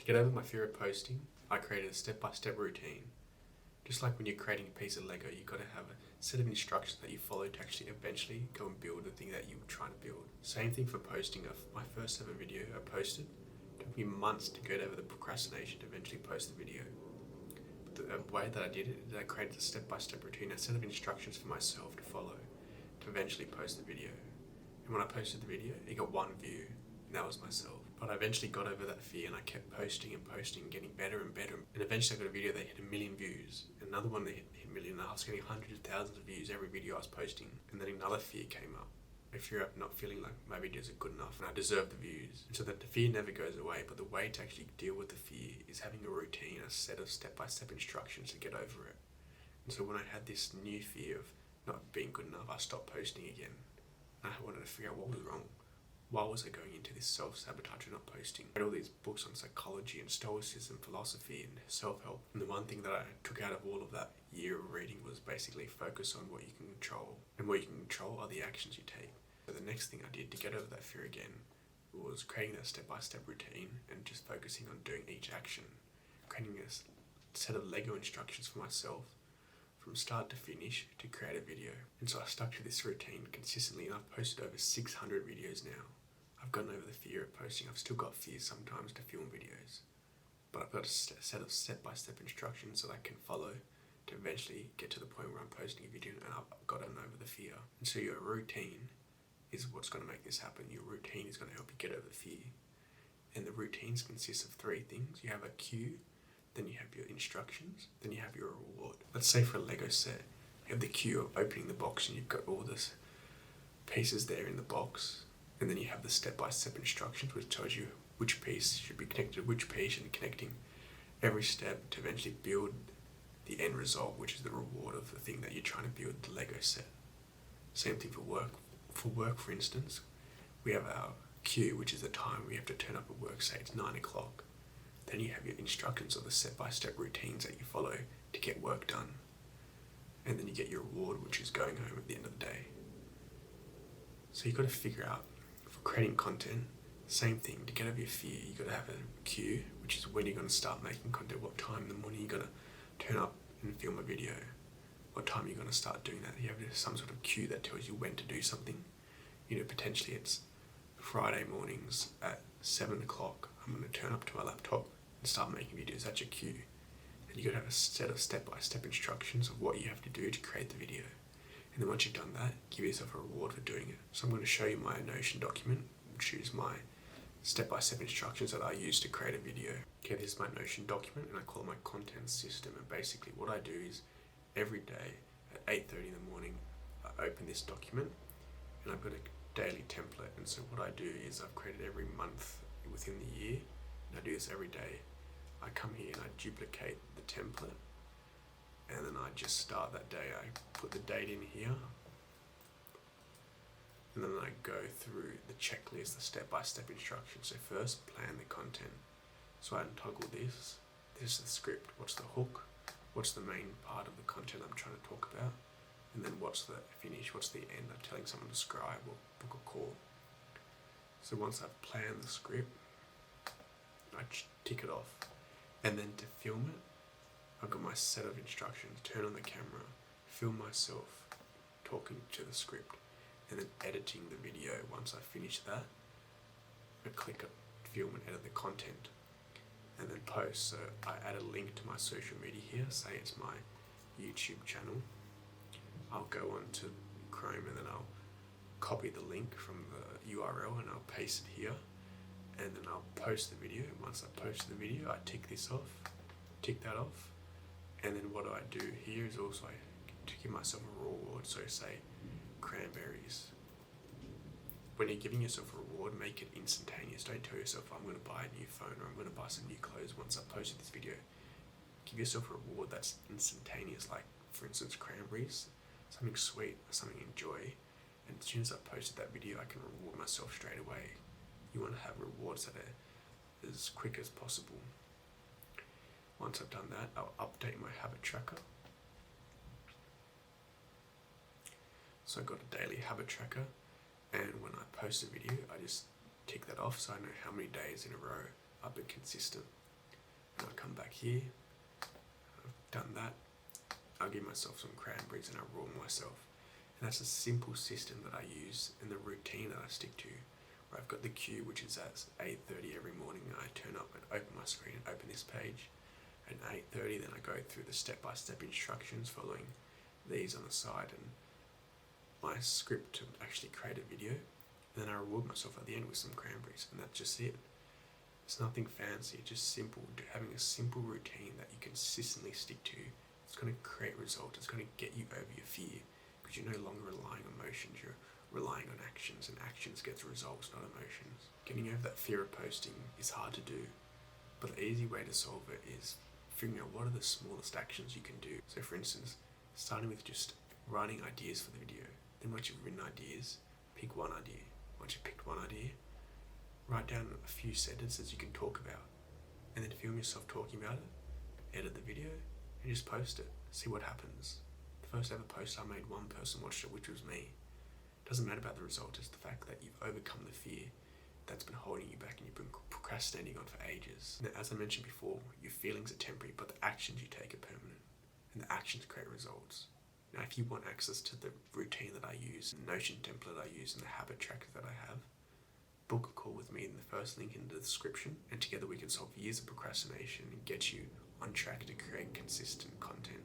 get over my fear of posting, I created a step-by-step routine. Just like when you're creating a piece of Lego, you've got to have a set of instructions that you follow to actually eventually go and build the thing that you're trying to build. Same thing for posting. My first ever video I posted, it took me months to get over the procrastination to eventually post the video. But the way that I did it is I created a step-by-step routine, a set of instructions for myself to follow to eventually post the video. And when I posted the video, it got 1 view, and that was myself. But I eventually got over that fear and I kept posting and posting, getting better and better. And eventually I got a video that hit 1 million views, another one that hit 1 million, and I was getting hundreds of thousands of views every video I was posting. And then another fear came up. A fear of not feeling like my videos are good enough and I deserve the views. And so that the fear never goes away, but the way to actually deal with the fear is having a routine, a set of step-by-step instructions to get over it. And so when I had this new fear of not being good enough, I stopped posting again. And I wanted to figure out what was wrong. Why was I going into this self-sabotage of not posting? I read all these books on psychology and stoicism, philosophy and self-help. And the one thing that I took out of all of that year of reading was basically focus on what you can control. And what you can control are the actions you take. So the next thing I did to get over that fear again was creating that step-by-step routine and just focusing on doing each action. Creating a set of Lego instructions for myself from start to finish to create a video. And so I stuck to this routine consistently and I've posted over 600 videos now. I've gotten over the fear of posting. I've still got fear sometimes to film videos, but I've got a set of step-by-step instructions that I can follow to eventually get to the point where I'm posting a video and I've gotten over the fear. And so your routine is what's going to make this happen. Your routine is going to help you get over the fear. And the routines consist of 3 things. You have a cue, then you have your instructions, then you have your reward. Let's say for a Lego set, you have the cue of opening the box and you've got all the pieces there in the box, and then you have the step-by-step instructions which tells you which piece should be connected to which piece and connecting every step to eventually build the end result, which is the reward of the thing that you're trying to build, the Lego set. Same thing for work. For work, for instance, we have our cue, which is the time we have to turn up at work, say it's 9 o'clock. Then you have your instructions or the step-by-step routines that you follow to get work done. And then you get your reward, which is going home at the end of the day. So you've got to figure out, for creating content, same thing, to get over your fear, you've got to have a cue, which is when you're going to start making content, what time in the morning you're going to turn up and film a video, what time you're going to start doing that. You have some sort of cue that tells you when to do something. Potentially it's Friday mornings at 7 o'clock, I'm going to turn up to my laptop and start making videos. That's your cue. And you've got to have a set of step-by-step instructions of what you have to do to create the video. And then once you've done that, give yourself a reward for doing it. So I'm going to show you my Notion document, which is my step-by-step instructions that I use to create a video. Okay, this is my Notion document and I call it my content system. And basically what I do is every day at 8:30 in the morning, I open this document and I've got a daily template. And so what I do is I've created every month within the year, and I do this every day. I come here and I duplicate the template, and then I just start that day. I put the date in here, and then I go through the checklist, the step-by-step instructions. So first, plan the content. So I untoggle this. This is the script. What's the hook? What's the main part of the content I'm trying to talk about? And then what's the finish? What's the end? I'm telling someone to subscribe or book a call. So once I've planned the script, I tick it off. And then to film it, I've got my set of instructions. Turn on the camera, film myself talking to the script, and then editing the video. Once I finish that, I click film and edit the content, and then post. So I add a link to my social media here, say it's my YouTube channel. I'll go on to Chrome and then I'll copy the link from the URL and I'll paste it here, and then I'll post the video. Once I post the video, I tick that off, and then what I do here is also to give myself a reward. So say cranberries. When you're giving yourself a reward, make it instantaneous. Don't tell yourself I'm going to buy a new phone or I'm going to buy some new clothes once I've posted this video. Give yourself a reward that's instantaneous, like for instance cranberries, something sweet, something you enjoy. And as soon as I posted that video, I can reward myself straight away. You want to have rewards that are as quick as possible. Once I've done that, I'll update my habit tracker. So I've got a daily habit tracker, and when I post a video, I just tick that off so I know how many days in a row I've been consistent. And I'll come back here. I've done that. I'll give myself some cranberries and I'll rule myself. And that's a simple system that I use and the routine that I stick to. Where I've got the cue, which is at 8:30 every morning. I turn up and open my screen and open this page. At 8:30, then I go through the step-by-step instructions following these on the side and my script to actually create a video. And then I reward myself at the end with some cranberries, and that's just it. It's nothing fancy, just simple. Having a simple routine that you consistently stick to, it's going to create results. It's going to get you over your fear because you're no longer relying on emotions. You're relying on actions, and actions gets results, not emotions. Getting over that fear of posting is hard to do, but the easy way to solve it is figuring out what are the smallest actions you can do. So for instance, starting with just writing ideas for the video. Then once you've written ideas, pick one idea. Once you've picked one idea, write down a few sentences you can talk about. And then film yourself talking about it, edit the video, and just post it. See what happens. The first ever post I made, one person watched it, which was me. It doesn't matter about the result, it's the fact that you've overcome the fear that's been holding you back and you've been procrastinating on for ages. Now, as I mentioned before, your feelings are temporary, but the actions you take are permanent. And the actions create results. Now, if you want access to the routine that I use, the Notion template I use, and the habit tracker that I have, book a call with me in the first link in the description, and together we can solve years of procrastination and get you on track to create consistent content.